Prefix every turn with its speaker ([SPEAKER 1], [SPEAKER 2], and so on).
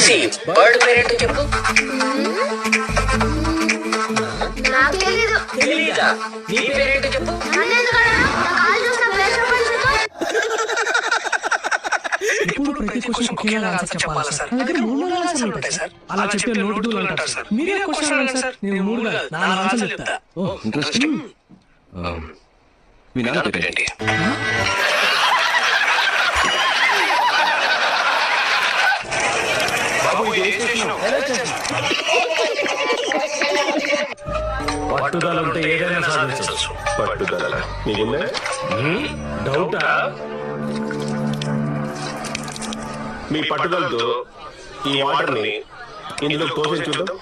[SPEAKER 1] Lucy bird పేరేంటో చెప్పు.
[SPEAKER 2] నాకు తెలీదు.
[SPEAKER 1] తెలీదా? నీ పేరేంటో చెప్పు.
[SPEAKER 3] ఇప్పుడు ప్రతి క్వశ్చన్ ఒకేలా ఆన్సర్ చెప్పాలా సార్? నా దగ్గర 3 ఆన్సర్లు ఉంటాయి సార్. అలా చెప్తే నోట్ దూలు అంటారు సార్. మీరే క్వశ్చన్ అడగండి సార్. నేను 3 కాదు 4 ఆన్సర్లు చెప్తా. ఓ
[SPEAKER 4] ఇంట్రెస్టింగ్. మీ నాన్న పేరేంటి?
[SPEAKER 5] పట్టుదల ఉంటే ఏదైనా సాధించవచ్చు.
[SPEAKER 6] పట్టుదల నీకుందే?
[SPEAKER 5] డౌటా?
[SPEAKER 6] మీ పట్టుదలతో ఈ వాటర్ ని ఇందులో తోసి చూద్దాం.